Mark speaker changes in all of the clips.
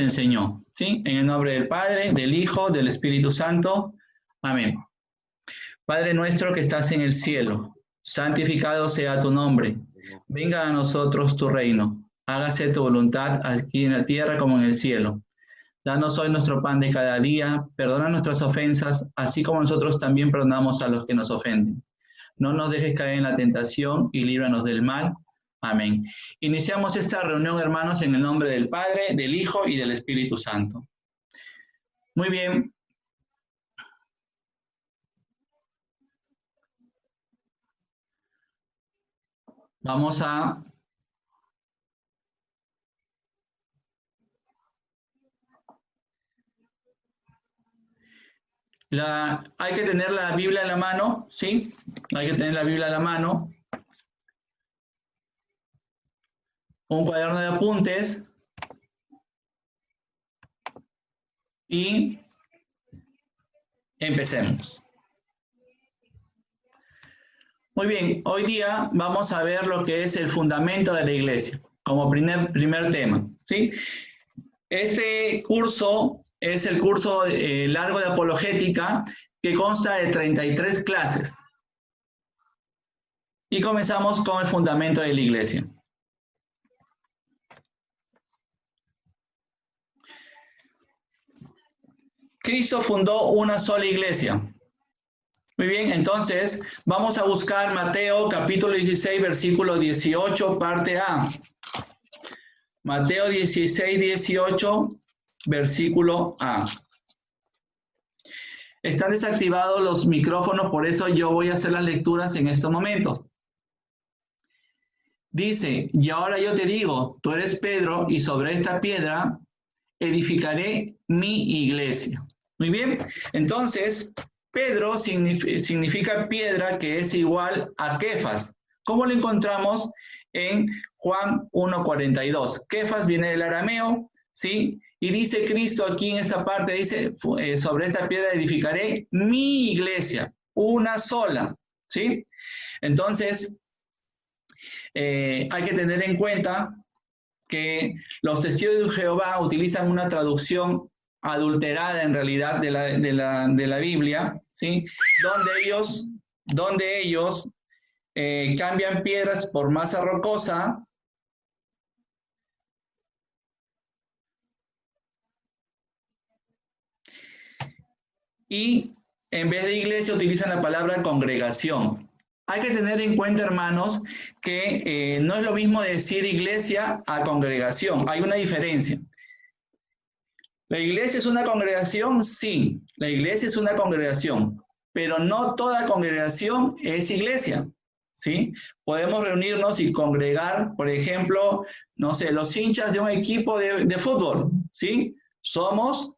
Speaker 1: enseñó, ¿sí? En el nombre del Padre, del Hijo, del Espíritu Santo. Amén. Padre nuestro que estás en el cielo, santificado sea tu nombre. Venga a nosotros tu reino. Hágase tu voluntad aquí en la tierra como en el cielo. Danos hoy nuestro pan de cada día. Perdona nuestras ofensas, así como nosotros también perdonamos a los que nos ofenden. No nos dejes caer en la tentación y líbranos del mal. Amén. Iniciamos esta reunión, hermanos, en el nombre del Padre, del Hijo y del Espíritu Santo. Muy bien. Vamos a hay que tener la Biblia en la mano, ¿sí? Hay que tener la Biblia en la mano. Un cuaderno de apuntes. Y empecemos. Muy bien, hoy día vamos a ver lo que es el fundamento de la iglesia, como primer tema, ¿sí? Este curso es el curso largo de apologética que consta de 33 clases. Y comenzamos con el fundamento de la iglesia. Cristo fundó una sola iglesia. Muy bien, entonces vamos a buscar Mateo capítulo 16, versículo 18, parte A. Mateo 16, 18, versículo A. Están desactivados los micrófonos, por eso yo voy a hacer las lecturas en estos momentos. Dice, y ahora yo te digo, tú eres Pedro, y sobre esta piedra edificaré mi iglesia. Muy bien, entonces, Pedro significa piedra, que es igual a Kefas. ¿Cómo lo encontramos en Juan 1:42? Kefas viene del arameo, ¿sí? Y dice Cristo aquí en esta parte, dice, sobre esta piedra edificaré mi iglesia, una sola, ¿sí? Entonces, hay que tener en cuenta que los testigos de Jehová utilizan una traducción adulterada en realidad de la Biblia, ¿sí? Donde ellos cambian piedras por masa rocosa y en vez de iglesia utilizan la palabra congregación. Hay que tener en cuenta, hermanos, que no es lo mismo decir iglesia a congregación. Hay una diferencia. ¿La iglesia es una congregación? Sí, la iglesia es una congregación, pero no toda congregación es iglesia, ¿sí? Podemos reunirnos y congregar, por ejemplo, no sé, los hinchas de un equipo de fútbol, ¿sí? Somos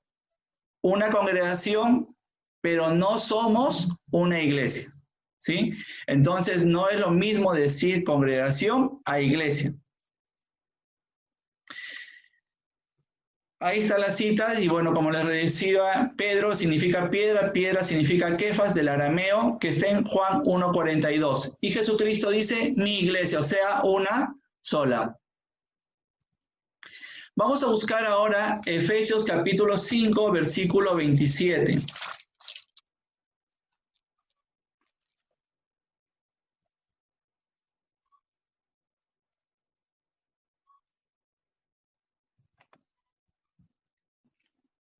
Speaker 1: una congregación, pero no somos una iglesia, ¿sí? Entonces, no es lo mismo decir congregación a iglesia. Ahí está la cita, y bueno, como les decía, Pedro significa piedra, piedra significa Kefas del arameo, que está en Juan 1:42. Y Jesucristo dice, mi iglesia, o sea, una sola. Vamos a buscar ahora Efesios capítulo 5, versículo 27.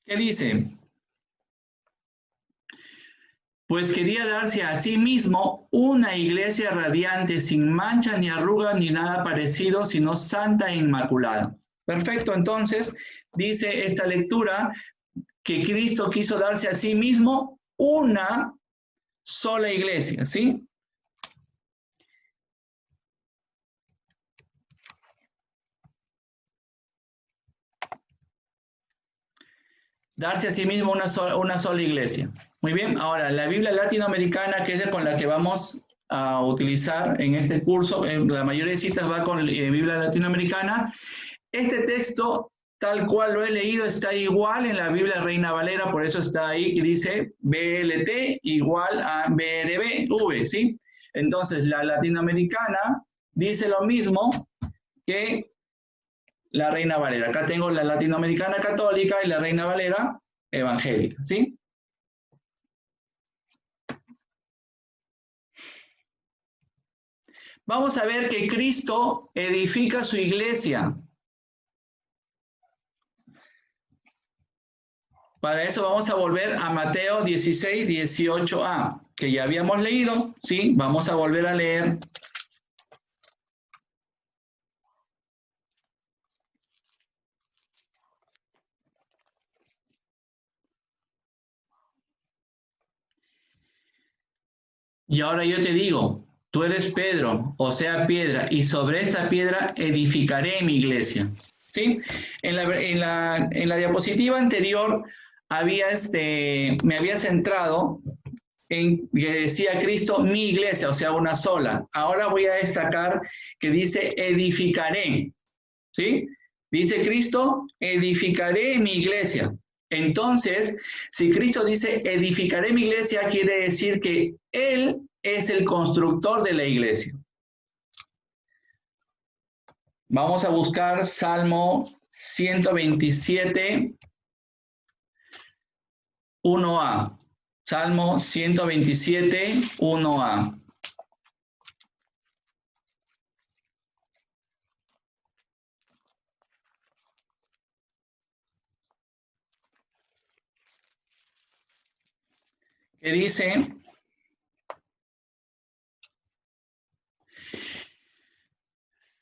Speaker 1: ¿Qué dice? Pues quería darse a sí mismo una iglesia radiante, sin mancha ni arruga ni nada parecido, sino santa e inmaculada. Perfecto, entonces dice esta lectura que Cristo quiso darse a sí mismo una sola iglesia, ¿sí? Darse a sí mismo una sola iglesia. Muy bien, ahora la Biblia latinoamericana, que es con la que vamos a utilizar en este curso, la mayoría de citas va con Biblia latinoamericana. Este texto, tal cual lo he leído, está igual en la Biblia Reina Valera, por eso está ahí que dice BLT igual a BRV, ¿sí? Entonces, la latinoamericana dice lo mismo que la Reina Valera. Acá tengo la latinoamericana católica y la Reina Valera evangélica, ¿sí? Vamos a ver que Cristo edifica su iglesia. Para eso vamos a volver a Mateo 16, 18a, que ya habíamos leído, ¿sí? Vamos a volver a leer. Y ahora yo te digo, tú eres Pedro, o sea, piedra, y sobre esta piedra edificaré mi iglesia. ¿Sí? En la diapositiva anterior me había centrado en que decía Cristo mi iglesia, o sea, una sola. Ahora voy a destacar que dice edificaré. ¿Sí? Dice Cristo, edificaré mi iglesia. Entonces, si Cristo dice edificaré mi iglesia, quiere decir que Él es el constructor de la iglesia. Vamos a buscar Salmo 127, 1a. Salmo 127, 1a. Que dice: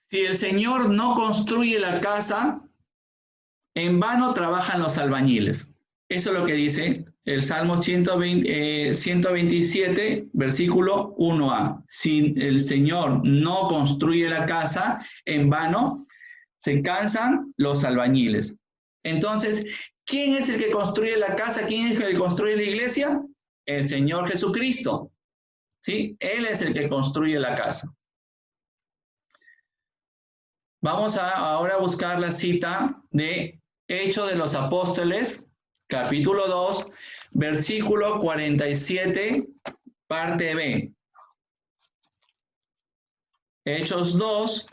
Speaker 1: si el Señor no construye la casa, en vano trabajan los albañiles. Eso es lo que dice el Salmo 127, versículo 1a. Si el Señor no construye la casa, en vano se cansan los albañiles. Entonces, ¿quién es el que construye la casa? ¿Quién es el que construye la iglesia? El Señor Jesucristo. ¿Sí? Él es el que construye la casa. Vamos ahora a buscar la cita de Hechos de los Apóstoles, capítulo 2, versículo 47, parte B. Hechos 2,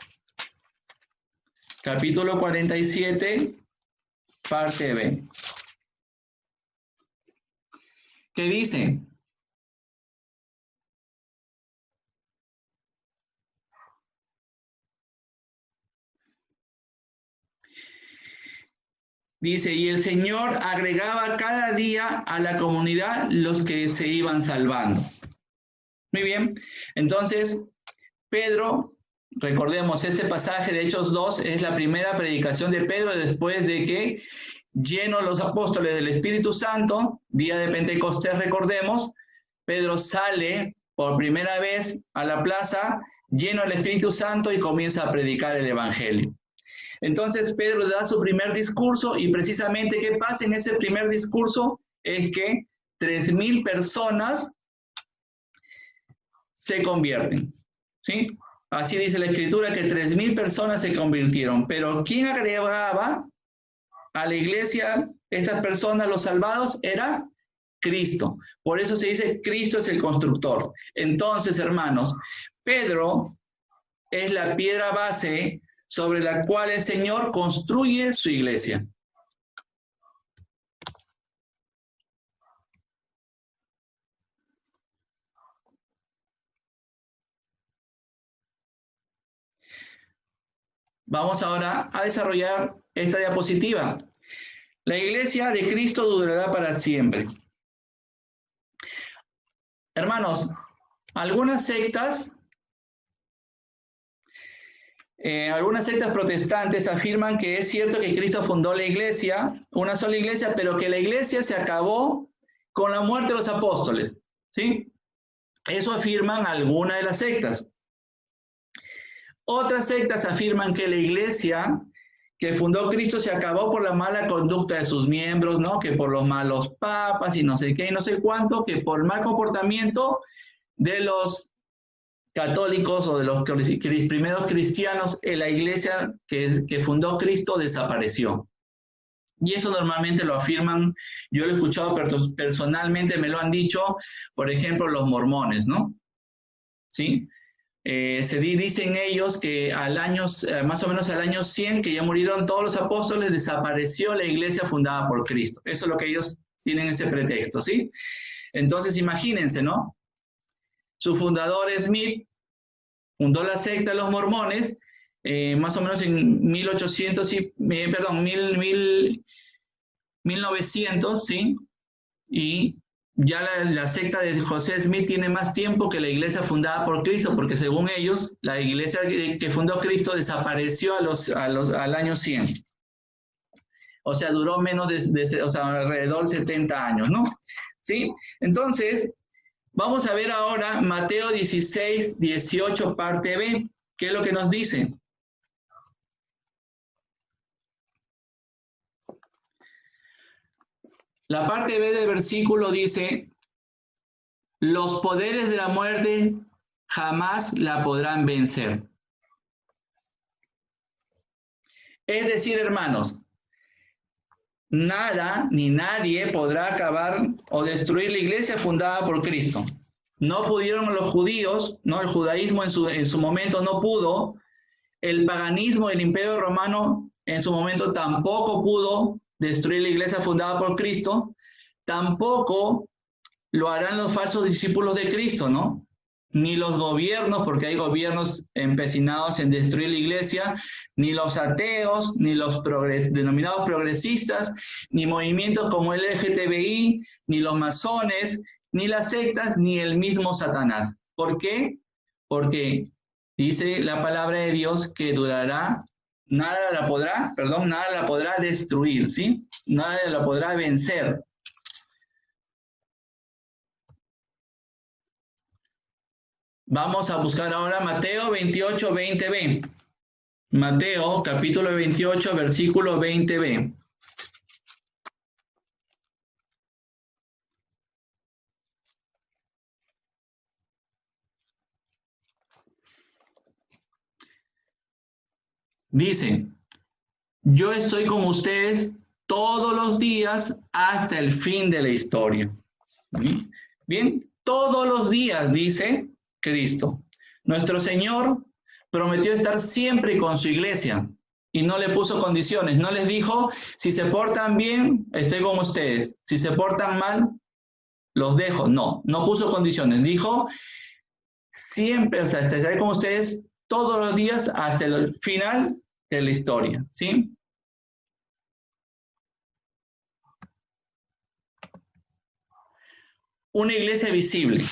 Speaker 1: capítulo 47, parte B. ¿Qué dice? Dice, y el Señor agregaba cada día a la comunidad los que se iban salvando. Muy bien, entonces Pedro, recordemos, este pasaje de Hechos 2 es la primera predicación de Pedro después de que, llenos los apóstoles del Espíritu Santo, día de Pentecostés, recordemos, Pedro sale por primera vez a la plaza lleno del Espíritu Santo y comienza a predicar el Evangelio. Entonces Pedro da su primer discurso y precisamente ¿qué pasa en ese primer discurso? Es que 3,000 personas se convierten, ¿sí? Así dice la Escritura que 3,000 personas se convirtieron, pero ¿quién agregaba a la iglesia estas personas, los salvados? Era Cristo. Por eso se dice Cristo es el constructor. Entonces, hermanos, Pedro es la piedra base sobre la cual el Señor construye su iglesia. Vamos ahora a desarrollar esta diapositiva. La iglesia de Cristo durará para siempre. Hermanos, algunas sectas protestantes afirman que es cierto que Cristo fundó la iglesia, una sola iglesia, pero que la iglesia se acabó con la muerte de los apóstoles, ¿sí? Eso afirman algunas de las sectas. Otras sectas afirman que la iglesia que fundó Cristo se acabó por la mala conducta de sus miembros, ¿no? Que por los malos papas y no sé qué y no sé cuánto, que por mal comportamiento de los católicos o de los primeros cristianos, en la iglesia que fundó Cristo desapareció. Y eso normalmente lo afirman, yo lo he escuchado personalmente, me lo han dicho, por ejemplo, los mormones, ¿no? ¿Sí? Dicen ellos que más o menos al año 100, que ya murieron todos los apóstoles, desapareció la iglesia fundada por Cristo. Eso es lo que ellos tienen ese pretexto, ¿sí? Entonces imagínense, ¿no? Su fundador Smith fundó la secta de los mormones, más o menos en 1900, ¿sí? Y ya la secta de José Smith tiene más tiempo que la iglesia fundada por Cristo, porque según ellos, la iglesia que fundó Cristo desapareció al año 100. O sea, duró menos alrededor de 70 años, ¿no? ¿Sí? Entonces, vamos a ver ahora Mateo 16, 18, parte B. ¿Qué es lo que nos dice? La parte B del versículo dice: los poderes de la muerte jamás la podrán vencer. Es decir, hermanos, nada ni nadie podrá acabar o destruir la iglesia fundada por Cristo. No pudieron los judíos, ¿no? El judaísmo en su momento no pudo. El paganismo del Imperio Romano en su momento tampoco pudo destruir la iglesia fundada por Cristo. Tampoco lo harán los falsos discípulos de Cristo, ¿no? Ni los gobiernos, porque hay gobiernos empecinados en destruir la iglesia, ni los ateos, ni los denominados progresistas, ni movimientos como el LGTBI, ni los masones, ni las sectas, ni el mismo Satanás. ¿Por qué? Porque dice la palabra de Dios que durará, nada la podrá destruir, ¿sí? Nada la podrá vencer. Vamos a buscar ahora Mateo 28, 20b. Mateo, capítulo 28, versículo 20b. Dice: yo estoy con ustedes todos los días hasta el fin de la historia. Bien, todos los días, dice Cristo. Nuestro Señor prometió estar siempre con su iglesia y no le puso condiciones. No les dijo: si se portan bien, estoy con ustedes. Si se portan mal, los dejo. No puso condiciones. Dijo: siempre, estaré con ustedes todos los días hasta el final de la historia, ¿sí? Una iglesia visible.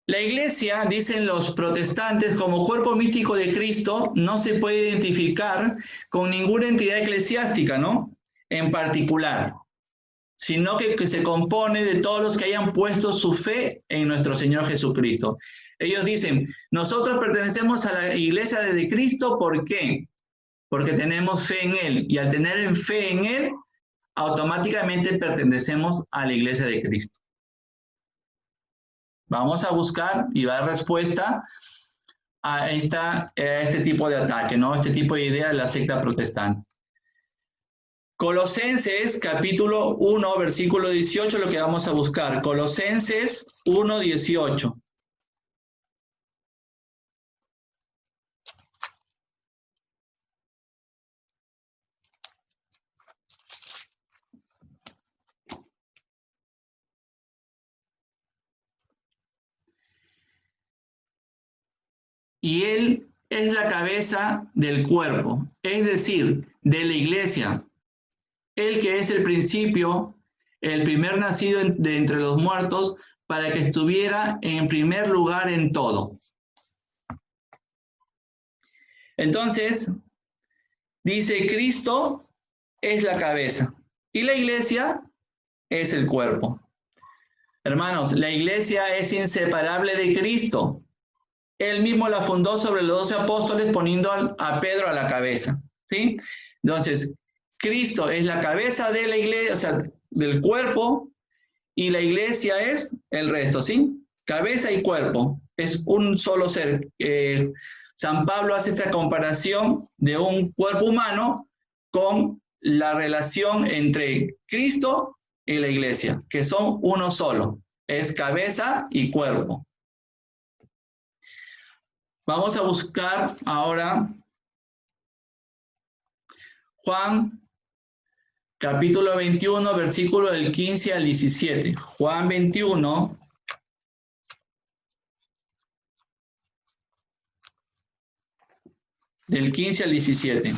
Speaker 1: La iglesia, dicen los protestantes, como cuerpo místico de Cristo, no se puede identificar con ninguna entidad eclesiástica, ¿no? En particular, sino que se compone de todos los que hayan puesto su fe en nuestro Señor Jesucristo. Ellos dicen: nosotros pertenecemos a la iglesia de Cristo, ¿por qué? Porque tenemos fe en Él, y al tener fe en Él, automáticamente pertenecemos a la iglesia de Cristo. Vamos a buscar y dar respuesta a este tipo de ataque, ¿no? Este tipo de idea de la secta protestante. Colosenses, capítulo 1, versículo 18, lo que vamos a buscar. Colosenses 1, 18. Y Él es la cabeza del cuerpo, es decir, de la iglesia. Él que es el principio, el primer nacido de entre los muertos, para que estuviera en primer lugar en todo. Entonces, dice: Cristo es la cabeza y la iglesia es el cuerpo. Hermanos, la iglesia es inseparable de Cristo. Él mismo la fundó sobre los 12 apóstoles, poniendo a Pedro a la cabeza, ¿sí? Entonces, Cristo es la cabeza de la iglesia, o sea, del cuerpo, y la iglesia es el resto, ¿sí? Cabeza y cuerpo, es un solo ser. San Pablo hace esta comparación de un cuerpo humano con la relación entre Cristo y la iglesia, que son uno solo, Es cabeza y cuerpo. Vamos a buscar ahora Juan capítulo 21, versículo del 15 al 17. Juan 21, del 15 al 17.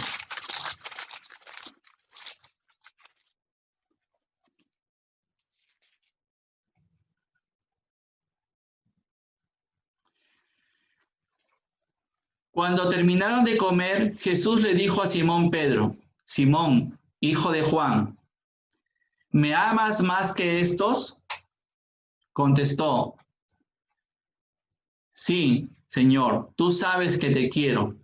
Speaker 1: Cuando terminaron de comer, Jesús le dijo a Simón Pedro: Simón, hijo de Juan, ¿me amas más que estos? Contestó: Sí, Señor, tú sabes que te quiero.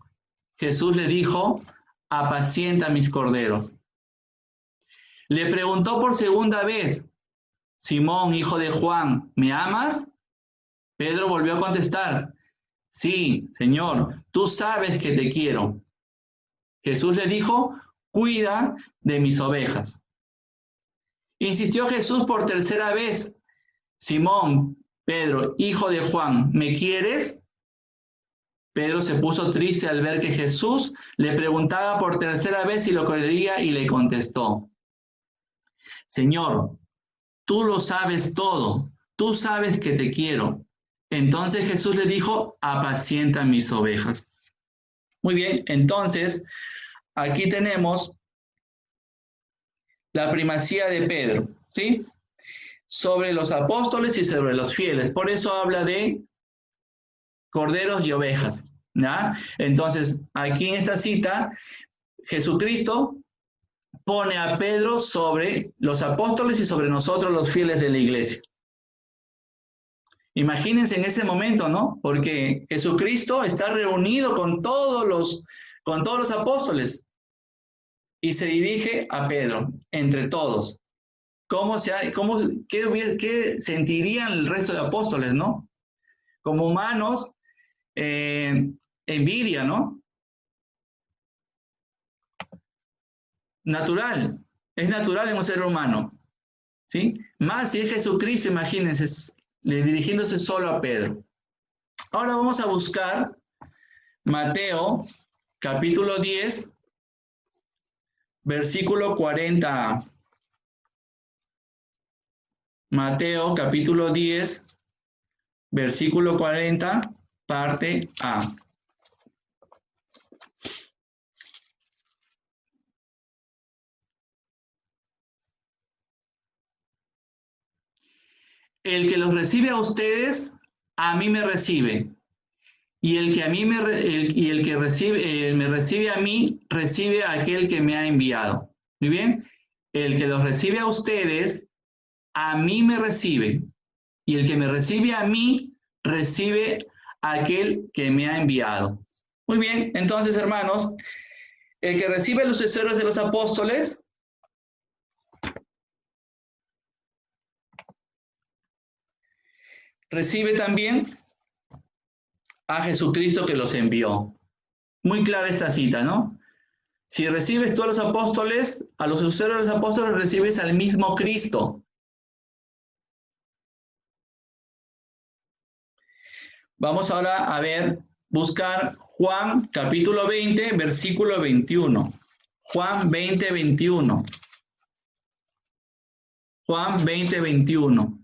Speaker 1: Jesús le dijo: apacienta mis corderos. Le preguntó por segunda vez: Simón, hijo de Juan, ¿me amas? Pedro volvió a contestar: Sí, Señor, tú sabes que te quiero. Jesús le dijo: cuida de mis ovejas. Insistió Jesús por tercera vez: Simón, Pedro, hijo de Juan, ¿me quieres? Pedro se puso triste al ver que Jesús le preguntaba por tercera vez si lo quería y le contestó: Señor, tú lo sabes todo, tú sabes que te quiero. Entonces Jesús le dijo: apacienta mis ovejas. Muy bien, entonces aquí tenemos la primacía de Pedro, ¿sí? Sobre los apóstoles y sobre los fieles. Por eso habla de corderos y ovejas, ¿ya? Entonces, aquí en esta cita, Jesucristo pone a Pedro sobre los apóstoles y sobre nosotros los fieles de la iglesia. Imagínense en ese momento, ¿no? Porque Jesucristo está reunido con todos los apóstoles y se dirige a Pedro, entre todos. ¿Qué sentirían el resto de apóstoles, ¿no? Como humanos, envidia, ¿no? Natural, es natural en un ser humano, ¿sí? Más si es Jesucristo, imagínense, dirigiéndose solo a Pedro. Ahora vamos a buscar Mateo, capítulo 10, versículo 40. Mateo, capítulo 10, versículo 40, parte A. El que los recibe a ustedes, a mí me recibe. Y el que a mí el que recibe, me recibe a mí, recibe a aquel que me ha enviado. Muy bien. El que los recibe a ustedes, a mí me recibe. Y el que me recibe a mí, recibe a aquel que me ha enviado. Muy bien. Entonces, hermanos, el que recibe los sucesores de los apóstoles recibe también a Jesucristo que los envió. Muy clara esta cita, ¿no? Si recibes tú a los apóstoles, a los sucesores de los apóstoles, recibes al mismo Cristo. Vamos ahora a ver, buscar Juan capítulo 20, versículo 21. Juan 20, 21. Juan 20, 21.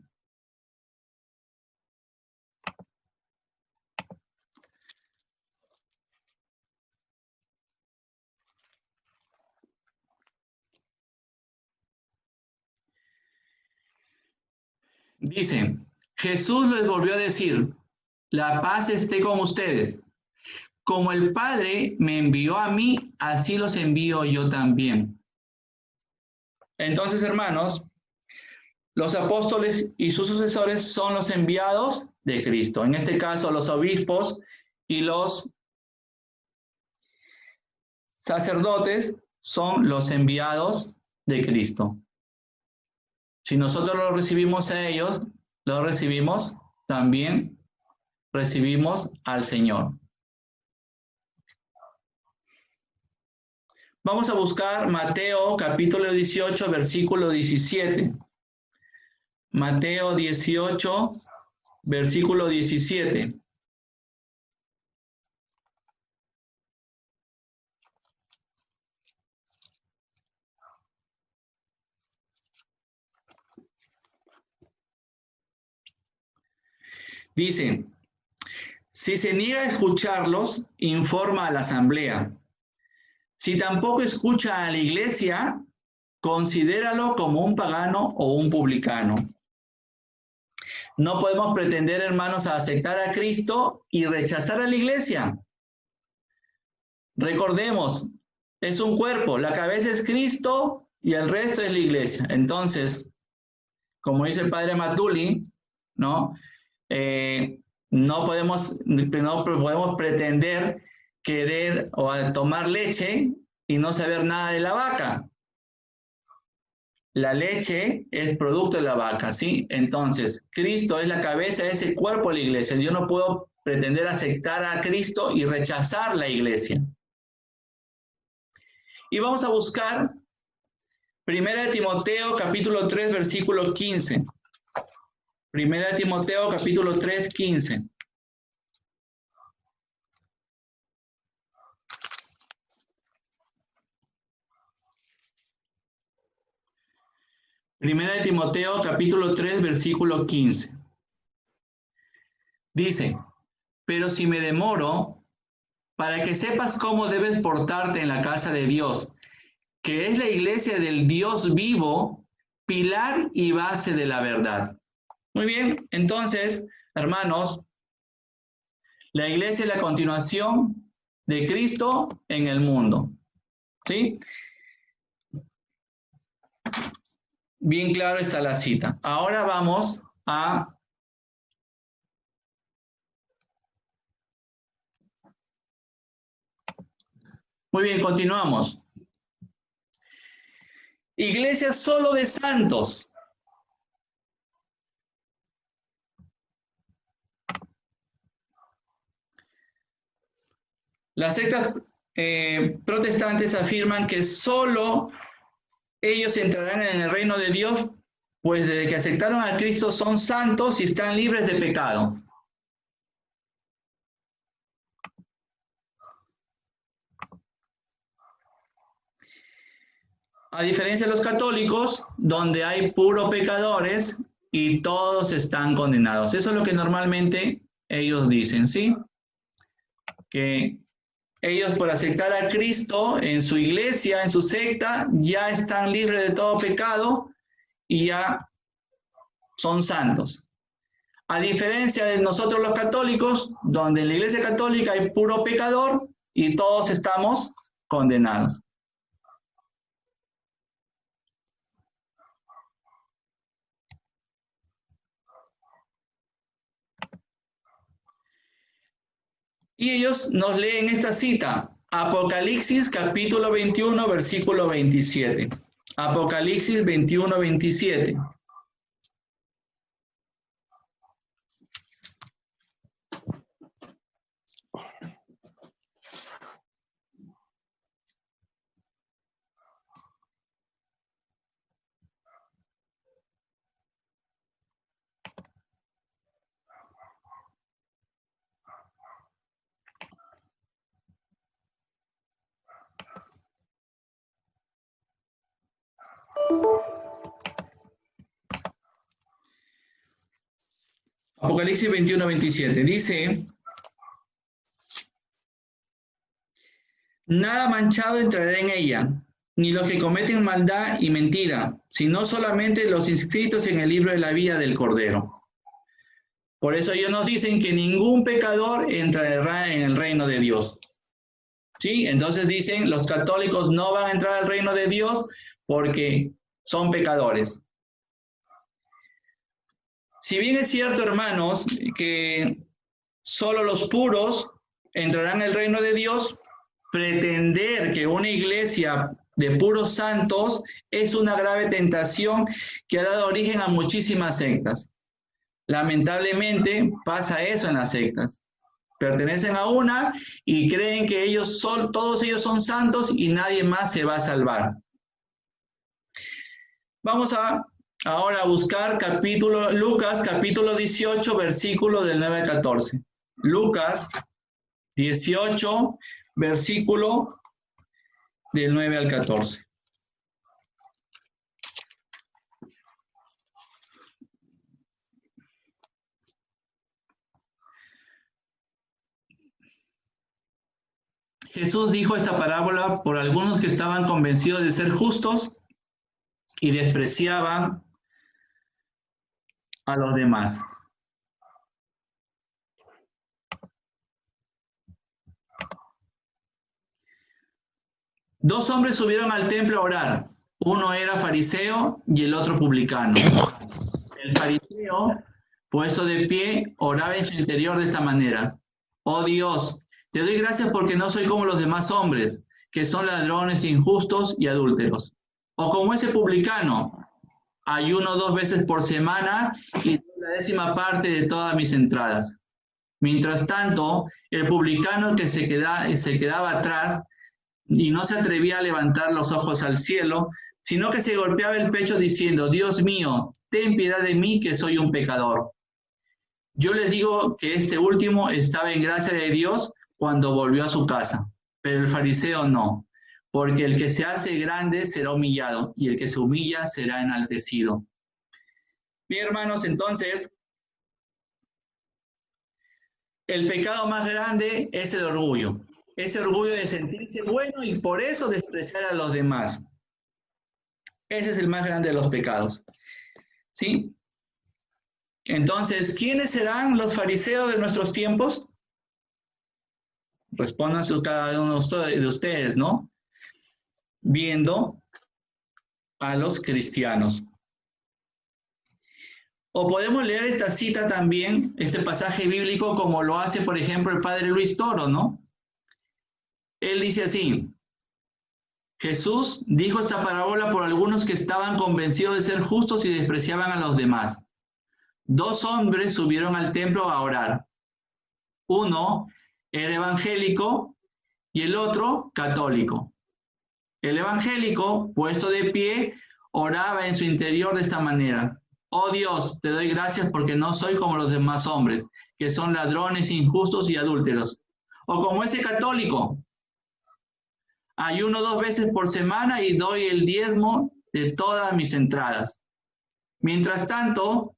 Speaker 1: Dice: Jesús les volvió a decir: la paz esté con ustedes. Como el Padre me envió a mí, así los envío yo también. Entonces, hermanos, los apóstoles y sus sucesores son los enviados de Cristo. En este caso, los obispos y los sacerdotes son los enviados de Cristo. Si nosotros los recibimos a ellos, los recibimos también, recibimos al Señor. Vamos a buscar Mateo capítulo 18, versículo 17. Mateo 18, versículo 17. Dice, si se niega a escucharlos, informa a la asamblea. Si tampoco escucha a la iglesia, considéralo como un pagano o un publicano. No podemos pretender, hermanos, aceptar a Cristo y rechazar a la iglesia. Recordemos, es un cuerpo, la cabeza es Cristo y el resto es la iglesia. Entonces, como dice el padre Matuli, ¿no? No podemos pretender querer o tomar leche y no saber nada de la vaca. La leche es producto de la vaca, ¿sí? Entonces, Cristo es la cabeza de ese cuerpo de la iglesia. Yo no puedo pretender aceptar a Cristo y rechazar la iglesia. Y vamos a buscar 1 Timoteo capítulo 3, versículo 15. 1 Timoteo capítulo 3, 15. Primera de Timoteo, capítulo 3, versículo 15. Dice, pero si me demoro, para que sepas cómo debes portarte en la casa de Dios, que es la iglesia del Dios vivo, pilar y base de la verdad. Muy bien, entonces, hermanos, la iglesia es la continuación de Cristo en el mundo. ¿Sí? Bien claro está la cita. Ahora vamos a muy bien, continuamos. Iglesia solo de santos. Las sectas protestantes afirman que solo ellos entrarán en el reino de Dios, pues desde que aceptaron a Cristo son santos y están libres de pecado. A diferencia de los católicos, donde hay puros pecadores y todos están condenados. Eso es lo que normalmente ellos dicen, ¿sí? Que ellos por aceptar a Cristo en su iglesia, en su secta, ya están libres de todo pecado y ya son santos. A diferencia de nosotros los católicos, donde en la iglesia católica hay puro pecador y todos estamos condenados. Y ellos nos leen esta cita, Apocalipsis capítulo 21, versículo 27. Apocalipsis 21, 27. Apocalipsis 21, 27. Dice, nada manchado entrará en ella, ni los que cometen maldad y mentira, sino solamente los inscritos en el libro de la vida del Cordero. Por eso ellos nos dicen que ningún pecador entrará en el reino de Dios. ¿Sí? Entonces dicen, los católicos no van a entrar al reino de Dios porque son pecadores. Si bien es cierto, hermanos, que solo los puros entrarán al reino de Dios, pretender que una iglesia de puros santos es una grave tentación que ha dado origen a muchísimas sectas. Lamentablemente pasa eso en las sectas. Pertenecen a una y creen que todos ellos son santos y nadie más se va a salvar. Vamos a Ahora buscar Lucas capítulo 18, versículo del 9 al 14. Lucas 18, versículo del 9 al 14. Jesús dijo esta parábola por algunos que estaban convencidos de ser justos y despreciaban a los demás. Dos hombres subieron al templo a orar. Uno era fariseo y el otro publicano. El fariseo, puesto de pie, oraba en su interior de esta manera: Oh Dios, te doy gracias porque no soy como los demás hombres, que son ladrones, injustos y adúlteros. O como ese publicano, ayuno 2 veces por semana y doy la 10ª parte de todas mis entradas. Mientras tanto, el publicano que se quedaba atrás y no se atrevía a levantar los ojos al cielo, sino que se golpeaba el pecho diciendo: Dios mío, ten piedad de mí, que soy un pecador. Yo les digo que este último estaba en gracia de Dios cuando volvió a su casa, pero el fariseo no, porque el que se hace grande será humillado, y el que se humilla será enaltecido. Bien, hermanos, entonces, el pecado más grande es el orgullo. Ese orgullo de sentirse bueno y por eso despreciar a los demás. Ese es el más grande de los pecados. ¿Sí? Entonces, ¿quiénes serán los fariseos de nuestros tiempos? Respondan cada uno de ustedes, ¿no? Viendo a los cristianos. O podemos leer esta cita también, este pasaje bíblico, como lo hace, por ejemplo, el padre Luis Toro, ¿no? Él dice así: Jesús dijo esta parábola por algunos que estaban convencidos de ser justos y despreciaban a los demás. Dos hombres subieron al templo a orar. Uno era evangélico y el otro católico. El evangélico, puesto de pie, oraba en su interior de esta manera: Oh Dios, te doy gracias porque no soy como los demás hombres, que son ladrones, injustos y adúlteros. O como ese católico: ayuno 2 veces por semana y doy el 10º de todas mis entradas. Mientras tanto,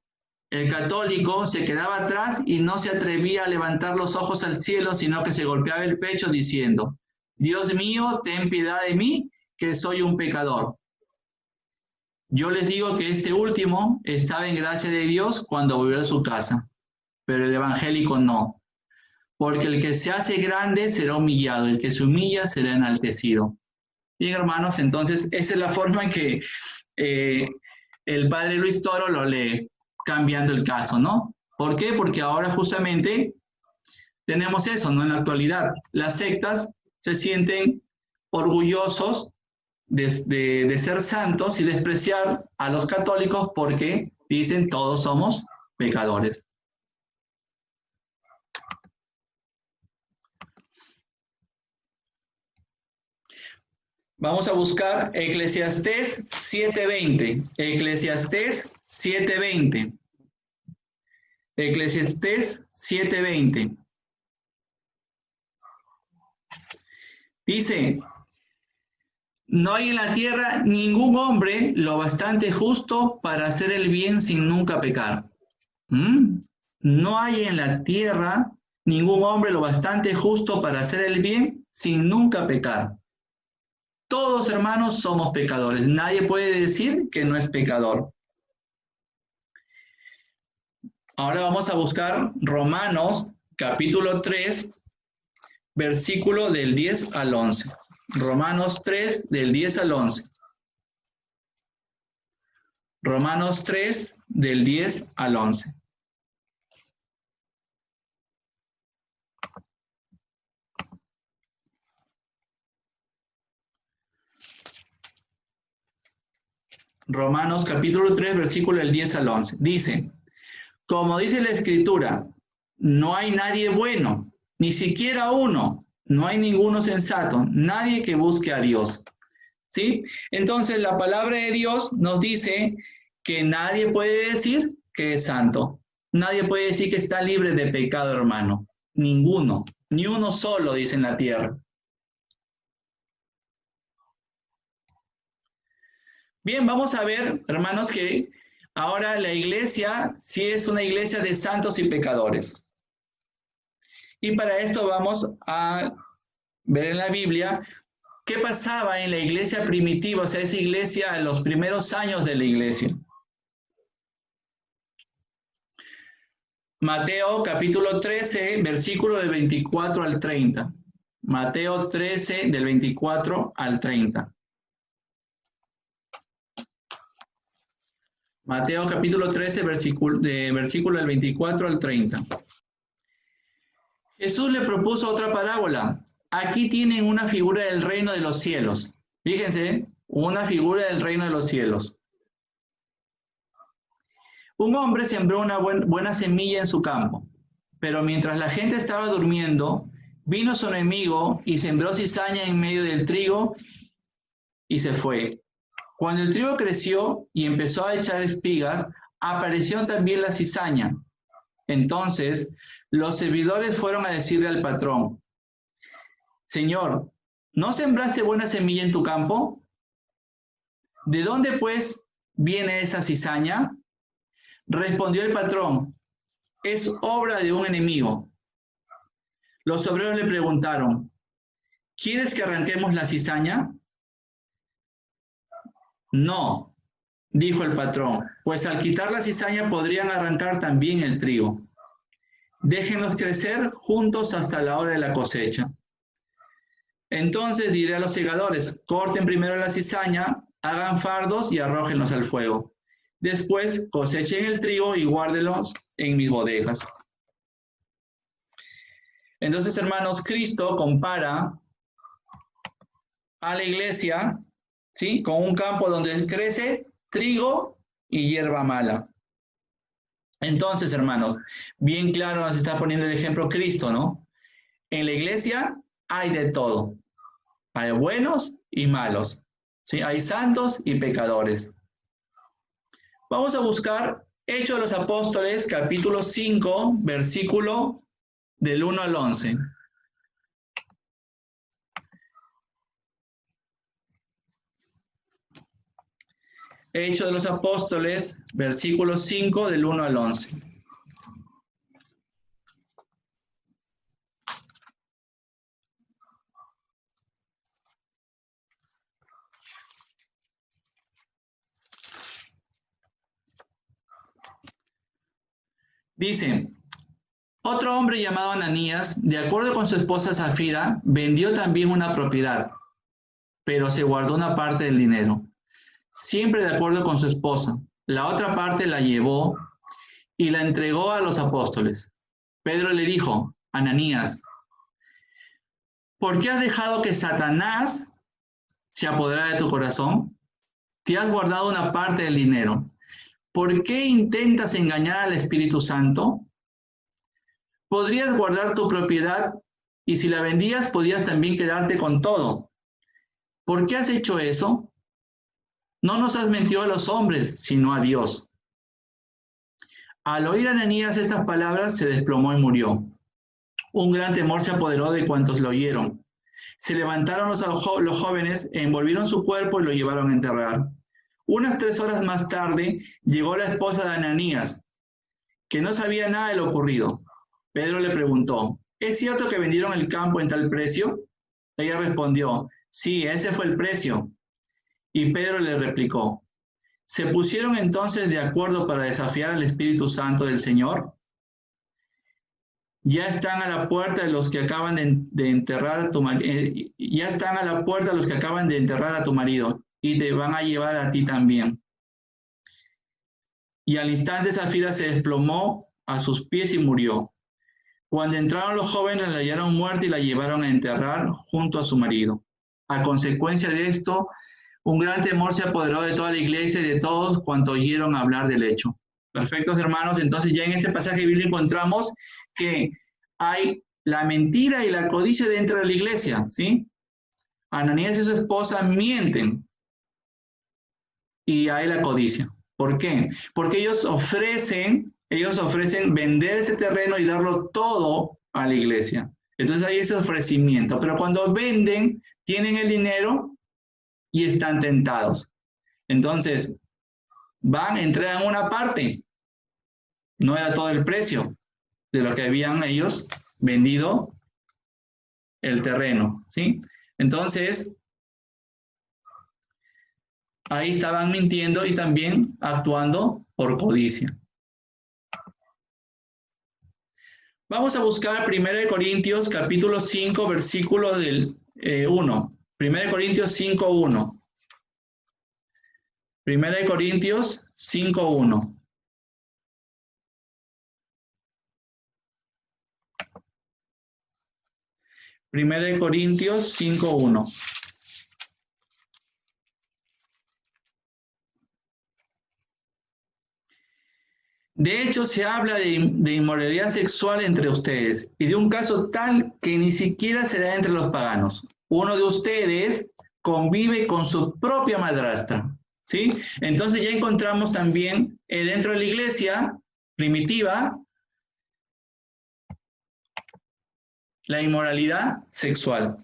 Speaker 1: el católico se quedaba atrás y no se atrevía a levantar los ojos al cielo, sino que se golpeaba el pecho diciendo: Dios mío, ten piedad de mí, que soy un pecador. Yo les digo que este último estaba en gracia de Dios cuando volvió a su casa, pero el evangélico no. Porque el que se hace grande será humillado, el que se humilla será enaltecido. Bien, hermanos, entonces esa es la forma en que el padre Luis Toro lo lee, cambiando el caso, ¿no? ¿Por qué? Porque ahora justamente tenemos eso, ¿no? En la actualidad, las sectas se sienten orgullosos de ser santos y despreciar a los católicos porque dicen todos somos pecadores. Vamos a buscar Eclesiastés 7:20. Eclesiastés 7:20. Eclesiastés 7:20. Dice: No hay en la tierra ningún hombre lo bastante justo para hacer el bien sin nunca pecar. No hay en la tierra ningún hombre lo bastante justo para hacer el bien sin nunca pecar. Todos, hermanos, somos pecadores. Nadie puede decir que no es pecador. Ahora vamos a buscar Romanos capítulo 3, versículo del 10 al 11. Romanos 3, del 10 al 11. Romanos 3, del 10 al 11. Romanos capítulo 3, versículo del 10 al 11. Dice: Como dice la Escritura, no hay nadie bueno, ni siquiera uno. No hay ninguno sensato, nadie que busque a Dios. ¿Sí? Entonces la palabra de Dios nos dice que nadie puede decir que es santo. Nadie puede decir que está libre de pecado, hermano. Ninguno, ni uno solo, dice en la tierra. Bien, vamos a ver, hermanos, que ahora la iglesia sí es una iglesia de santos y pecadores. Y para esto vamos a ver en la Biblia qué pasaba en la iglesia primitiva, o sea, esa iglesia en los primeros años de la iglesia. Mateo capítulo 13, versículo del 24 al 30. Mateo 13, del 24 al 30. Mateo capítulo 13, versículo del 24 al 30. Jesús le propuso otra parábola. Aquí tienen una figura del reino de los cielos. Fíjense, una figura del reino de los cielos. Un hombre sembró una buena semilla en su campo, pero mientras la gente estaba durmiendo, vino su enemigo y sembró cizaña en medio del trigo y se fue. Cuando el trigo creció y empezó a echar espigas, apareció también la cizaña. Entonces, los servidores fueron a decirle al patrón: Señor, ¿no sembraste buena semilla en tu campo? ¿De dónde, pues, viene esa cizaña? Respondió el patrón: es obra de un enemigo. Los obreros le preguntaron: ¿quieres que arranquemos la cizaña? No, dijo el patrón, pues al quitar la cizaña podrían arrancar también el trigo. Déjenlos crecer juntos hasta la hora de la cosecha. Entonces diré a los segadores: corten primero la cizaña, hagan fardos y arrójenlos al fuego. Después cosechen el trigo y guárdenlos en mis bodegas. Entonces, hermanos, Cristo compara a la iglesia, ¿sí?, con un campo donde crece trigo y hierba mala. Entonces, hermanos, bien claro nos está poniendo el ejemplo Cristo, ¿no? En la iglesia hay de todo. Hay buenos y malos, ¿sí? Hay santos y pecadores. Vamos a buscar Hechos de los Apóstoles, capítulo 5, versículo del 1 al 11. Hechos de los Apóstoles, versículo 5, del 1 al 11. Dice: otro hombre llamado Ananías, de acuerdo con su esposa Zafira, vendió también una propiedad, pero se guardó una parte del dinero, siempre de acuerdo con su esposa. La otra parte la llevó y la entregó a los apóstoles. Pedro le dijo: Ananías, ¿por qué has dejado que Satanás se apoderara de tu corazón? Te has guardado una parte del dinero. ¿Por qué intentas engañar al Espíritu Santo? Podrías guardar tu propiedad y si la vendías podías también quedarte con todo. ¿Por qué has hecho eso? No nos has mentido a los hombres, sino a Dios. Al oír a Ananías estas palabras, se desplomó y murió. Un gran temor se apoderó de cuantos lo oyeron. Se levantaron los jóvenes, envolvieron su cuerpo y lo llevaron a enterrar. Unas 3 horas más tarde, llegó la esposa de Ananías, que no sabía nada de lo ocurrido. Pedro le preguntó: ¿es cierto que vendieron el campo en tal precio? Ella respondió: sí, ese fue el precio. Y Pedro le replicó: ¿se pusieron entonces de acuerdo para desafiar al Espíritu Santo del Señor? Ya están a la puerta los que acaban de enterrar a tu marido. Ya están a la puerta los que acaban de enterrar a tu marido y te van a llevar a ti también. Y al instante Zafira se desplomó a sus pies y murió. Cuando entraron los jóvenes, la hallaron muerta y la llevaron a enterrar junto a su marido. A consecuencia de esto, un gran temor se apoderó de toda la iglesia y de todos cuantos oyeron hablar del hecho. Perfectos, hermanos. Entonces ya en este pasaje bíblico encontramos que hay la mentira y la codicia dentro de la iglesia, ¿sí? Ananías y su esposa mienten y hay la codicia. ¿Por qué? Porque ellos ofrecen vender ese terreno y darlo todo a la iglesia. Entonces hay ese ofrecimiento. Pero cuando venden, tienen el dinero y están tentados. Entonces, entregan una parte. No era todo el precio de lo que habían ellos vendido el terreno, ¿sí? Entonces, ahí estaban mintiendo y también actuando por codicia. Vamos a buscar 1 Corintios capítulo 5, versículo del 1. 1 Corintios 5, 1. 1 Corintios 5, 1. Primera de Corintios 5:1. De hecho, se habla de inmoralidad sexual entre ustedes y de un caso tal que ni siquiera se da entre los paganos. Uno de ustedes convive con su propia madrastra, ¿sí? Entonces ya encontramos también dentro de la iglesia primitiva la inmoralidad sexual.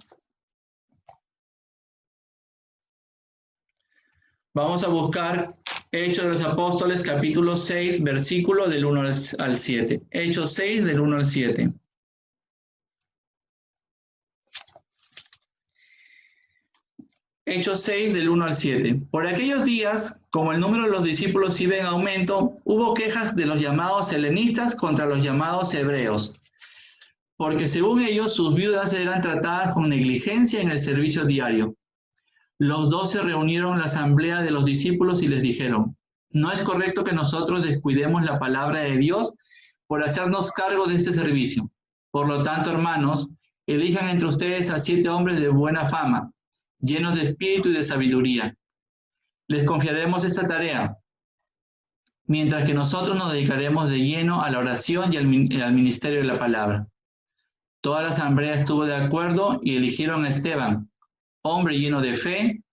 Speaker 1: Vamos a buscar Hechos de los Apóstoles, capítulo 6, versículo del 1 al 7. Hechos 6, del 1 al 7. Hechos 6, del 1 al 7. Por aquellos días, como el número de los discípulos iba en aumento, hubo quejas de los llamados helenistas contra los llamados hebreos, porque según ellos sus viudas eran tratadas con negligencia en el servicio diario. Los 12 reunieron en la asamblea de los discípulos y les dijeron: no es correcto que nosotros descuidemos la palabra de Dios por hacernos cargo de este servicio. Por lo tanto, hermanos, elijan entre ustedes a 7 hombres de buena fama, llenos de espíritu y de sabiduría. Les confiaremos esta tarea, mientras que nosotros nos dedicaremos de lleno a la oración y al ministerio de la palabra. Toda la asamblea estuvo de acuerdo y eligieron a Esteban, hombre lleno de fe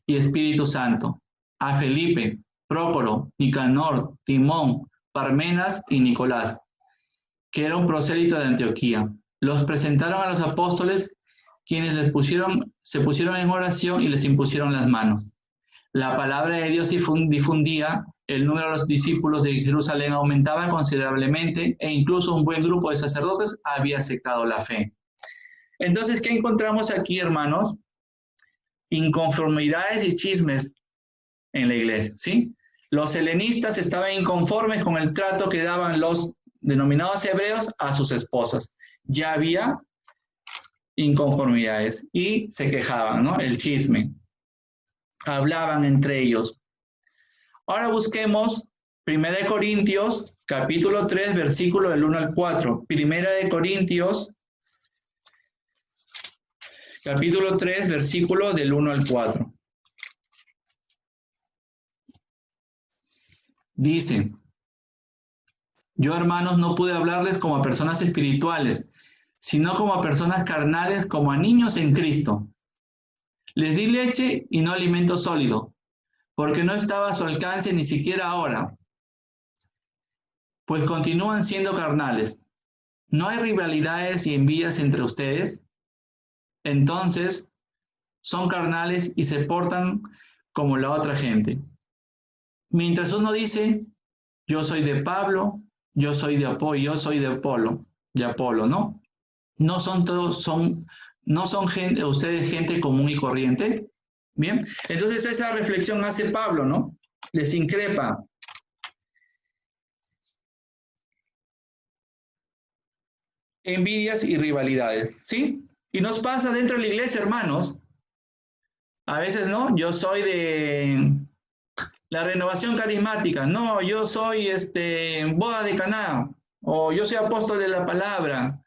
Speaker 1: y Espíritu Santo, a Felipe, Prócoro, Nicanor, Timón, Parmenas y Nicolás, que era un prosélito de Antioquía. Los presentaron a los apóstoles, quienes se pusieron en oración y les impusieron las manos. La palabra de Dios difundía, el número de los discípulos de Jerusalén aumentaba considerablemente e incluso un buen grupo de sacerdotes había aceptado la fe. Entonces, ¿qué encontramos aquí, hermanos? Inconformidades y chismes en la iglesia, ¿sí? Los helenistas estaban inconformes con el trato que daban los denominados hebreos a sus esposas. Ya había inconformidades y se quejaban, ¿no? El chisme. Hablaban entre ellos. Ahora busquemos 1 Corintios, capítulo 3, versículo del 1 al 4. 1 Corintios, capítulo 3, versículo del 1 al 4. Dice: yo, hermanos, no pude hablarles como a personas espirituales, sino como a personas carnales, como a niños en Cristo. Les di leche y no alimento sólido, porque no estaba a su alcance ni siquiera ahora, pues continúan siendo carnales. ¿No hay rivalidades y envidias entre ustedes? Entonces, son carnales y se portan como la otra gente. Mientras uno dice: yo soy de Pablo, yo soy de Apolo, yo soy de Apolo, ¿no? No son todos, no son ustedes gente común y corriente. Bien, entonces esa reflexión hace Pablo, ¿no? Les increpa. Envidias y rivalidades, ¿sí? Y nos pasa dentro de la iglesia, hermanos. A veces, ¿no? Yo soy de la renovación carismática. No, yo soy boda de Caná. O yo soy apóstol de la palabra.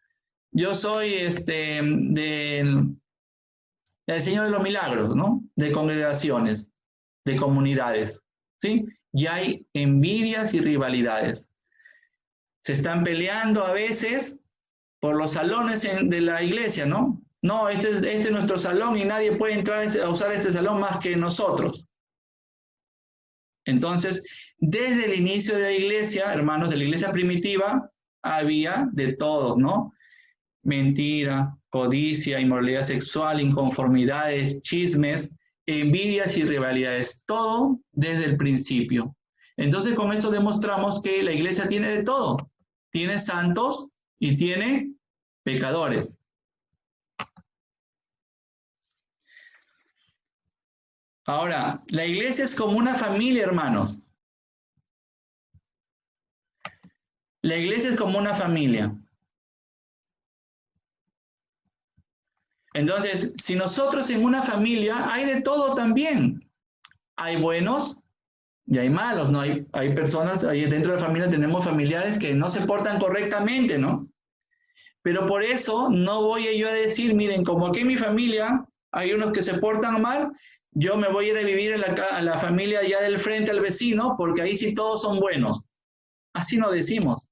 Speaker 1: Yo soy del Señor de los Milagros, ¿no? De congregaciones, de comunidades, ¿sí? Y hay envidias y rivalidades. Se están peleando a veces por los salones de la iglesia, ¿no? No, este es nuestro salón y nadie puede entrar a usar este salón más que nosotros. Entonces, desde el inicio de la iglesia, hermanos, de la iglesia primitiva, había de todo, ¿no? Mentira, codicia, inmoralidad sexual, inconformidades, chismes, envidias y rivalidades, todo desde el principio. Entonces, con esto demostramos que la iglesia tiene de todo. Tiene santos y tiene pecadores. Ahora, la iglesia es como una familia, hermanos. La iglesia es como una familia. Entonces, si nosotros en una familia hay de todo también. Hay buenos y hay malos, ¿no? Hay personas, ahí dentro de la familia tenemos familiares que no se portan correctamente, ¿no? Pero por eso no voy yo a decir, miren, como aquí en mi familia hay unos que se portan mal, yo me voy a ir a vivir a la familia allá del frente al vecino, porque ahí sí todos son buenos. Así no decimos.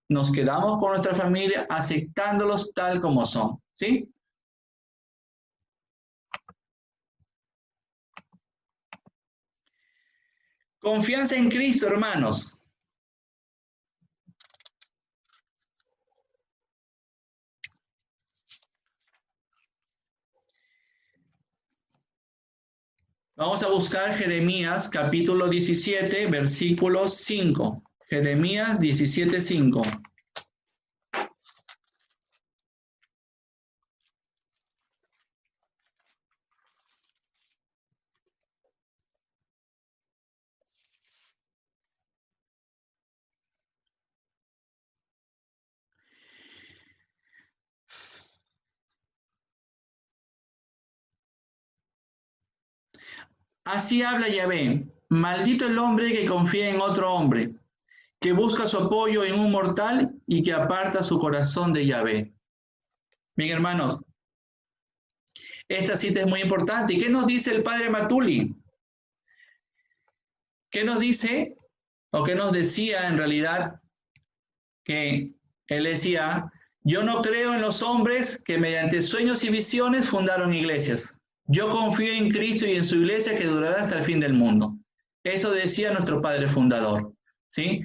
Speaker 1: Nos quedamos con nuestra familia aceptándolos tal como son, ¿sí? Confianza en Cristo, hermanos. Vamos a buscar Jeremías capítulo 17, versículo 5. Jeremías 17, 5. Así habla Yahvé. Maldito el hombre que confía en otro hombre, que busca su apoyo en un mortal y que aparta su corazón de Yahvé. Bien, hermanos, esta cita es muy importante. ¿Y qué nos dice el padre Matuli? ¿Qué nos dice o qué nos decía en realidad? Que él decía, yo no creo en los hombres que mediante sueños y visiones fundaron iglesias. Yo confío en Cristo y en su iglesia que durará hasta el fin del mundo. Eso decía nuestro padre fundador, ¿sí?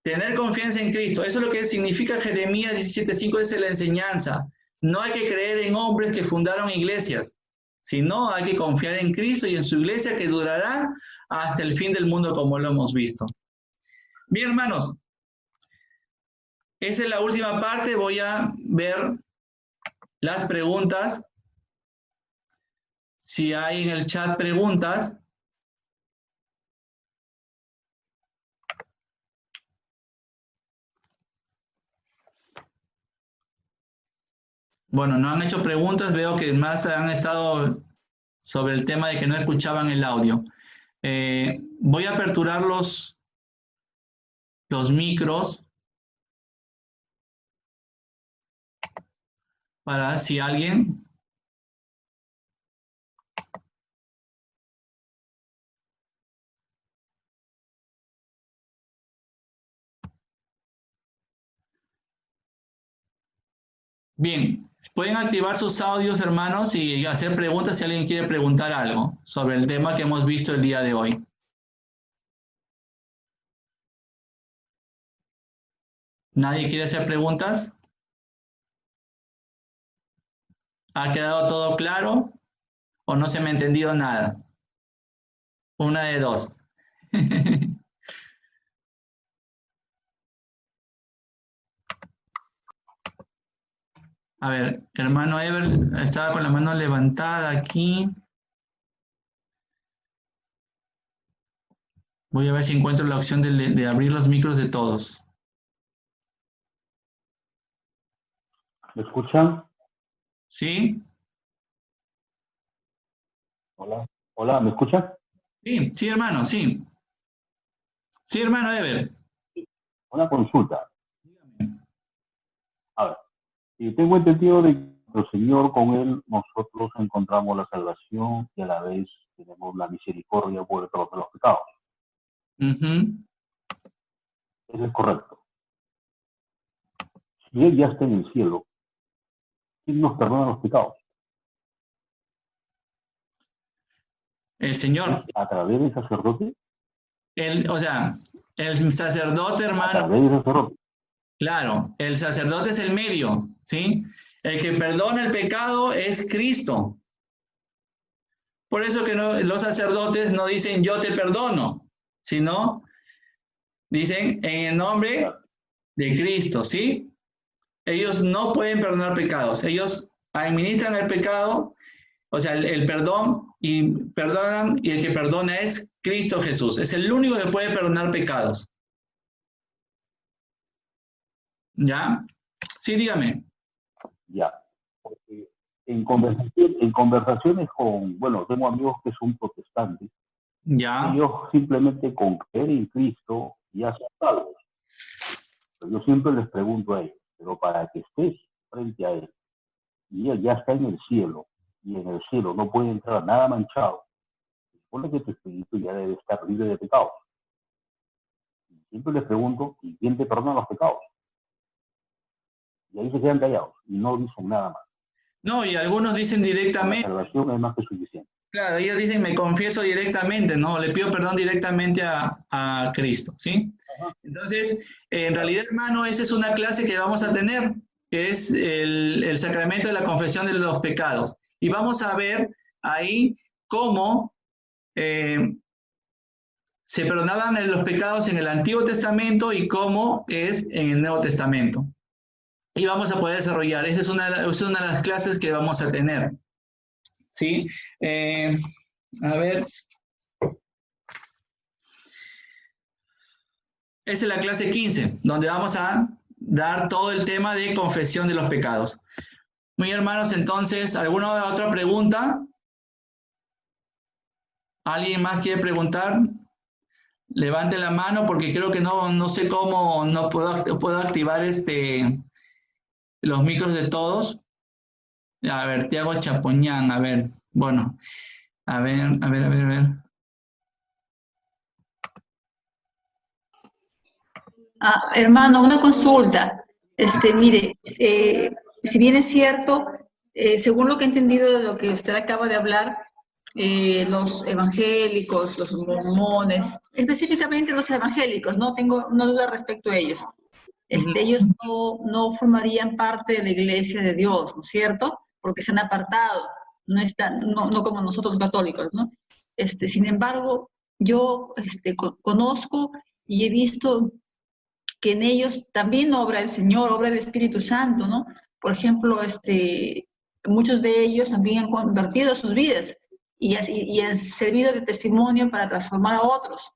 Speaker 1: Tener confianza en Cristo, eso es lo que significa Jeremías 17:5, es la enseñanza. No hay que creer en hombres que fundaron iglesias, sino hay que confiar en Cristo y en su iglesia que durará hasta el fin del mundo como lo hemos visto. Bien, hermanos, esa es la última parte. Voy a ver las preguntas. Si hay en el chat preguntas. Bueno, no han hecho preguntas. Veo que más han estado sobre el tema de que no escuchaban el audio. Voy a aperturar los micros para si alguien... Bien, pueden activar sus audios, hermanos, y hacer preguntas si alguien quiere preguntar algo sobre el tema que hemos visto el día de hoy. ¿Nadie quiere hacer preguntas? ¿Ha quedado todo claro o no se me ha entendido nada? Una de dos. A ver, hermano Ever estaba con la mano levantada aquí. Voy a ver si encuentro la opción de abrir los micros de todos.
Speaker 2: ¿Me escuchan?
Speaker 1: ¿Sí?
Speaker 2: Hola. Hola, ¿me escuchan?
Speaker 1: Sí, sí, hermano, sí. Sí, hermano Ever.
Speaker 2: Una consulta. A ver, y tengo entendido de que el Señor, con Él, nosotros encontramos la salvación y a la vez tenemos la misericordia por todos los pecados. Eso es correcto. Si Él ya está en el cielo, ¿quién nos perdona los pecados?
Speaker 1: El Señor.
Speaker 2: ¿A través del sacerdote?
Speaker 1: O sea, el sacerdote,
Speaker 2: A
Speaker 1: hermano,
Speaker 2: través del sacerdote.
Speaker 1: claro, el sacerdote es el medio, ¿sí? El que perdona el pecado es Cristo. Por eso que los sacerdotes no dicen yo te perdono, sino dicen en el nombre de Cristo, ¿sí? Ellos no pueden perdonar pecados, ellos administran el pecado, o sea, el perdón, y perdonan, y el que perdona es Cristo Jesús, es el único que puede perdonar pecados. ¿Ya? Sí, dígame.
Speaker 2: Ya. Porque en conversaciones con, bueno, tengo amigos que son protestantes,
Speaker 1: Ya.
Speaker 2: ellos simplemente con creer en Cristo ya son salvos. Pero yo siempre les pregunto a ellos, pero para que estés frente a Él, y Él ya está en el cielo, y en el cielo no puede entrar nada manchado, supone que tu espíritu ya debe estar libre de pecados. Y siempre les pregunto, ¿y quién te perdona los pecados? Y ahí se quedan callados y no dicen nada más.
Speaker 1: No, y algunos dicen
Speaker 2: La
Speaker 1: directamente,
Speaker 2: salvación es más que suficiente.
Speaker 1: claro, ellos dicen me confieso directamente, ¿no? Le pido perdón directamente a Cristo, ¿sí?
Speaker 2: Ajá.
Speaker 1: Entonces, en realidad, hermano, esa es una clase que vamos a tener, que es el sacramento de la confesión de los pecados. Y vamos a ver ahí cómo se perdonaban los pecados en el Antiguo Testamento y cómo es en el Nuevo Testamento. Y vamos a poder desarrollar. Esa es una de las clases que vamos a tener. ¿Sí? A ver. Esa es la clase 15, donde vamos a dar todo el tema de confesión de los pecados. Muy bien, hermanos, entonces, ¿alguna otra pregunta? ¿Alguien más quiere preguntar? Levante la mano porque creo que no sé cómo no puedo activar los micros de todos. A ver, Tiago Chapoñán, a ver, bueno, a ver.
Speaker 3: Hermano, una consulta. Mire, si bien es cierto, según lo que he entendido de lo que usted acaba de hablar, los evangélicos, los mormones, específicamente los evangélicos, no tengo una duda respecto a ellos. Ellos no formarían parte de la iglesia de Dios, ¿no es cierto? Porque se han apartado, no como nosotros los católicos, ¿no? Sin embargo, yo conozco y he visto que en ellos también obra el Señor, obra el Espíritu Santo, ¿no? Por ejemplo, muchos de ellos también han convertido sus vidas y han servido de testimonio para transformar a otros.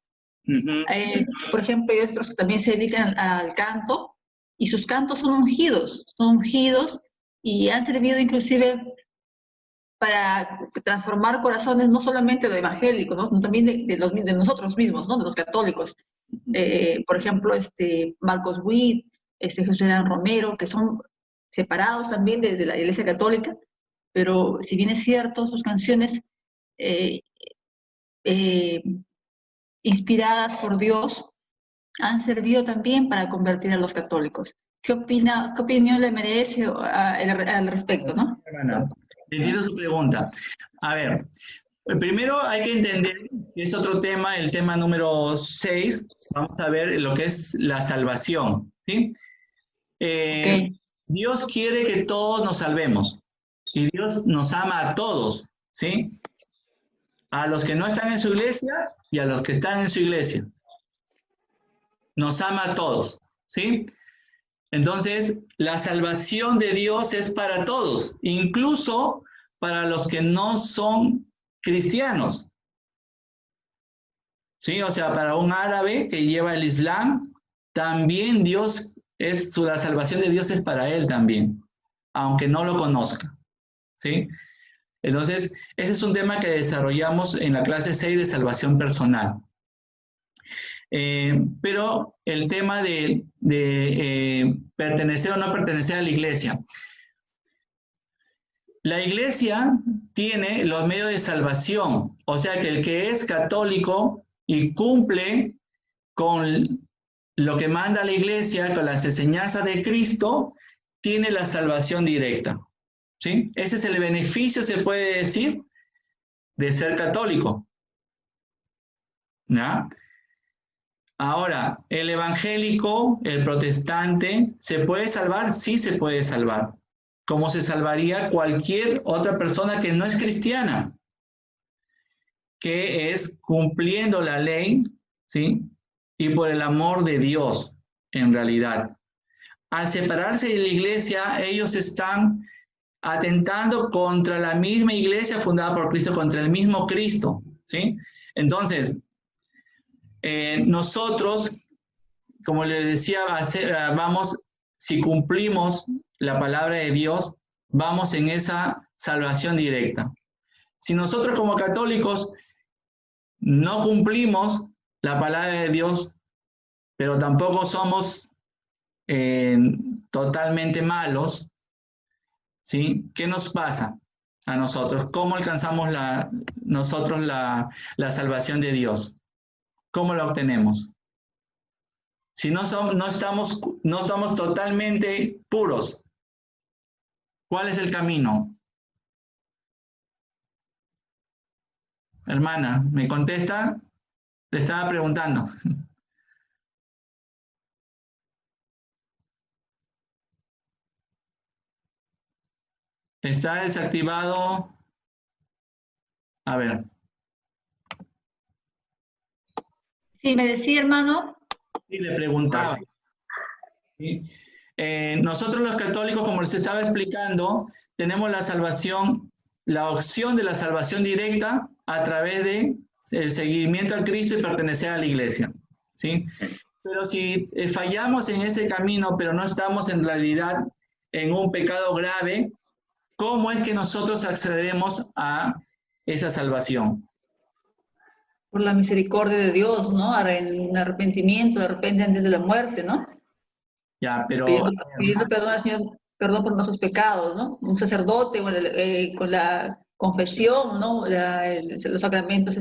Speaker 3: Por ejemplo, hay otros que también se dedican al canto y sus cantos son ungidos y han servido inclusive para transformar corazones no solamente de evangélicos, ¿no? Sino también de nosotros mismos, ¿no? De los católicos. Por ejemplo, Marcos Witt, José Dan Romero, que son separados también de la Iglesia Católica, pero si bien es cierto, sus canciones inspiradas por Dios han servido también para convertir a los católicos. ¿Qué opinión le merece al respecto, no?
Speaker 1: Entiendo su pregunta. A ver, primero hay que entender que es otro tema, el tema número 6. Vamos a ver lo que es la salvación, ¿sí?
Speaker 3: Okay.
Speaker 1: Dios quiere que todos nos salvemos y Dios nos ama a todos, ¿sí? A los que no están en su iglesia y a los que están en su iglesia. Nos ama a todos, ¿sí? Entonces, la salvación de Dios es para todos, incluso para los que no son cristianos. ¿Sí? O sea, para un árabe que lleva el Islam, también la salvación de Dios es para él también, aunque no lo conozca. ¿Sí? Entonces, ese es un tema que desarrollamos en la clase 6 de salvación personal. Pero el tema de pertenecer o no pertenecer a la iglesia. La iglesia tiene los medios de salvación, o sea que el que es católico y cumple con lo que manda la iglesia, con las enseñanzas de Cristo, tiene la salvación directa. ¿Sí? Ese es el beneficio, se puede decir, de ser católico. ¿Ya? Ahora, el evangélico, el protestante, ¿se puede salvar? Sí se puede salvar, como se salvaría cualquier otra persona que no es cristiana, que es cumpliendo la ley, ¿sí? Y por el amor de Dios, en realidad. Al separarse de la iglesia, ellos están atentando contra la misma iglesia fundada por Cristo, contra el mismo Cristo, ¿sí? Entonces, nosotros, como les decía, vamos, si cumplimos la palabra de Dios, vamos en esa salvación directa. Si nosotros como católicos no cumplimos la palabra de Dios, pero tampoco somos totalmente malos, ¿sí? ¿Qué nos pasa a nosotros? ¿Cómo alcanzamos nosotros la salvación de Dios? ¿Cómo la obtenemos? Si no estamos totalmente puros, ¿cuál es el camino? Hermana, ¿me contesta? Le estaba preguntando. Está desactivado. A ver.
Speaker 3: Sí, me decía, hermano.
Speaker 1: Sí, le preguntaba. ¿Sí? Nosotros los católicos, como les estaba explicando, tenemos la salvación, la opción de la salvación directa a través de el seguimiento a Cristo y pertenecer a la iglesia, ¿sí? Pero si fallamos en ese camino, pero no estamos en realidad en un pecado grave, ¿cómo es que nosotros accedemos a esa salvación?
Speaker 3: Por la misericordia de Dios, ¿no? En arrepentimiento, de repente antes de la muerte, ¿no?
Speaker 1: Ya, pero
Speaker 3: Pidiendo perdón al Señor, perdón por nuestros pecados, ¿no? Un sacerdote con la confesión, ¿no? Los sacramentos,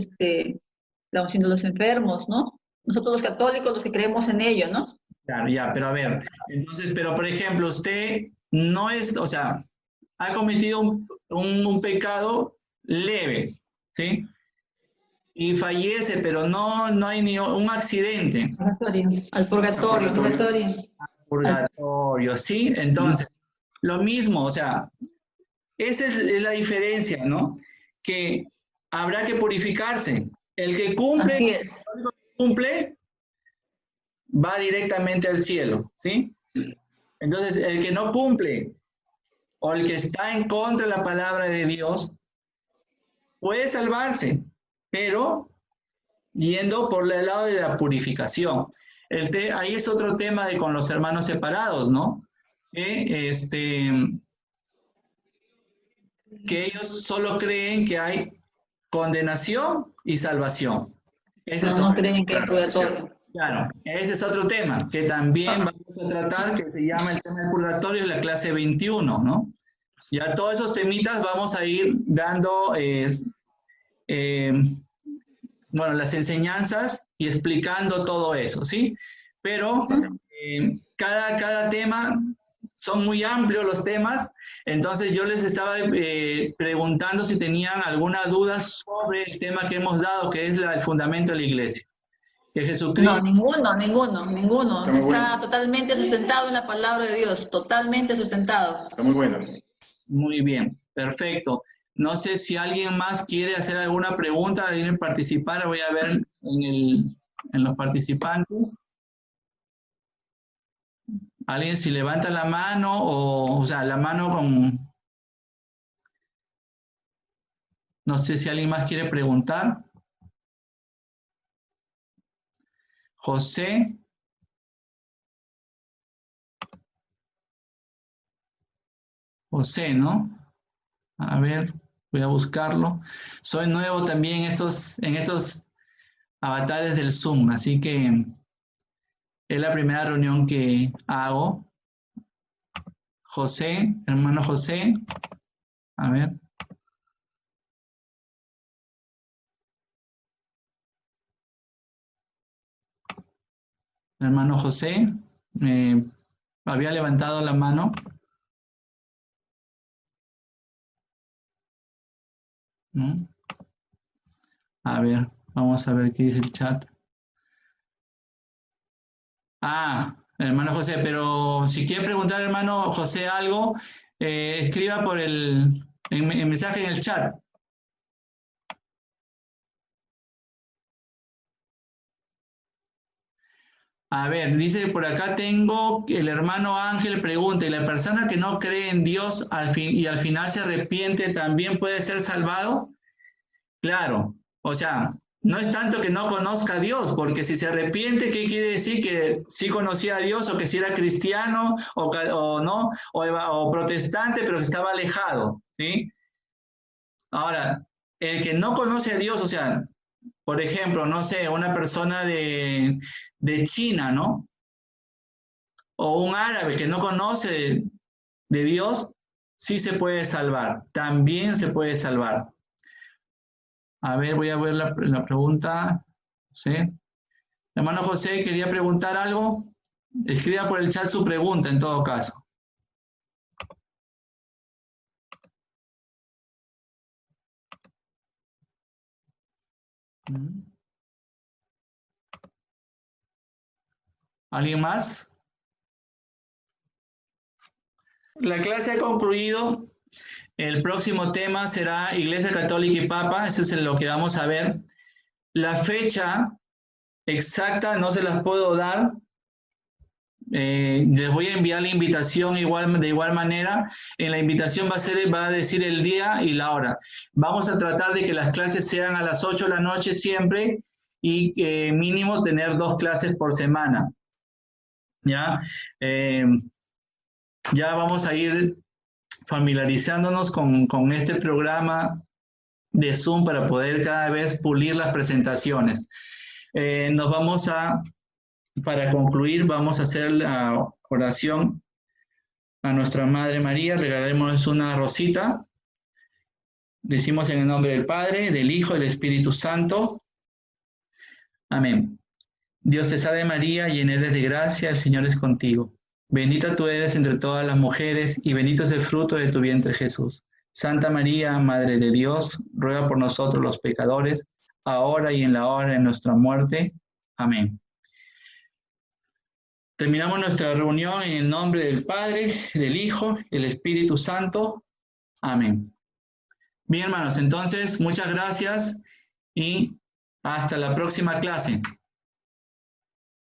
Speaker 3: la unción de los enfermos, ¿no? Nosotros los católicos, los que creemos en ello, ¿no?
Speaker 1: claro, ya, pero a ver, entonces, pero por ejemplo, usted no es, o sea, ha cometido un pecado leve, ¿sí? Y fallece, pero no hay ni un accidente.
Speaker 3: Al purgatorio, purgatorio.
Speaker 1: Purgatorio, ¿sí? Entonces, lo mismo, o sea, esa es la diferencia, ¿no? Que habrá que purificarse. El que
Speaker 3: Así es.
Speaker 1: cumple, va directamente al cielo, ¿sí? Entonces, el que no cumple o el que está en contra de la palabra de Dios puede salvarse, pero yendo por el lado de la purificación. Ahí es otro tema de con los hermanos separados, ¿no? Que ellos solo creen que hay condenación y salvación.
Speaker 3: No creen que hay purgatorio.
Speaker 1: Claro, ese es otro tema que también vamos a tratar, que se llama el tema del purgatorio, la clase 21, ¿no? Ya todos esos temitas vamos a ir dando, bueno, las enseñanzas y explicando todo eso, ¿sí? Pero cada tema, son muy amplios los temas, entonces yo les estaba preguntando si tenían alguna duda sobre el tema que hemos dado, que es el fundamento de la iglesia. Que Jesucristo...
Speaker 3: No, ninguno. Está totalmente sustentado en la palabra de Dios, totalmente sustentado.
Speaker 4: Está muy bueno.
Speaker 1: Muy bien, perfecto. No sé si alguien más quiere hacer alguna pregunta, alguien participar, voy a ver en los participantes. Alguien si levanta la mano o sea, la mano con... No sé si alguien más quiere preguntar. José. José, ¿no? A ver, voy a buscarlo. Soy nuevo también en estos avatares del Zoom, así que es la primera reunión que hago. José, hermano José. A ver. Hermano José, había levantado la mano. ¿No? A ver, vamos a ver qué dice el chat. Hermano José, pero si quiere preguntar, hermano José, algo, escriba por el mensaje en el chat. A ver, dice por acá tengo el hermano Ángel pregunta, ¿y la persona que no cree en Dios al final se arrepiente también puede ser salvado? Claro, o sea, no es tanto que no conozca a Dios, porque si se arrepiente, ¿qué quiere decir? Que sí conocía a Dios o que sí era cristiano o no, o protestante, pero que estaba alejado, ¿sí? Ahora, el que no conoce a Dios, o sea, por ejemplo, no sé, una persona de China, ¿no? O un árabe que no conoce de Dios, sí se puede salvar, también se puede salvar. A ver, voy a ver la pregunta. ¿Sí? Hermano José, ¿quería preguntar algo? Escriba por el chat su pregunta en todo caso. ¿Alguien más? La clase ha concluido. El próximo tema será Iglesia Católica y Papa. Eso es lo que vamos a ver. La fecha exacta no se las puedo dar. Les voy a enviar la invitación de igual manera. En la invitación va a decir el día y la hora. Vamos a tratar de que las clases sean a las 8 de la noche siempre y mínimo tener 2 clases por semana. ¿Ya? Ya vamos a ir familiarizándonos con este programa de Zoom para poder cada vez pulir las presentaciones. Para concluir, vamos a hacer la oración a nuestra Madre María. Regalémonos una rosita. Decimos en el nombre del Padre, del Hijo y del Espíritu Santo. Amén. Dios te salve María, llena eres de gracia, el Señor es contigo. Bendita tú eres entre todas las mujeres y bendito es el fruto de tu vientre Jesús. Santa María, Madre de Dios, ruega por nosotros los pecadores, ahora y en la hora de nuestra muerte. Amén. Terminamos nuestra reunión en el nombre del Padre, del Hijo, del Espíritu Santo. Amén. Bien, hermanos, entonces, muchas gracias y hasta la próxima clase.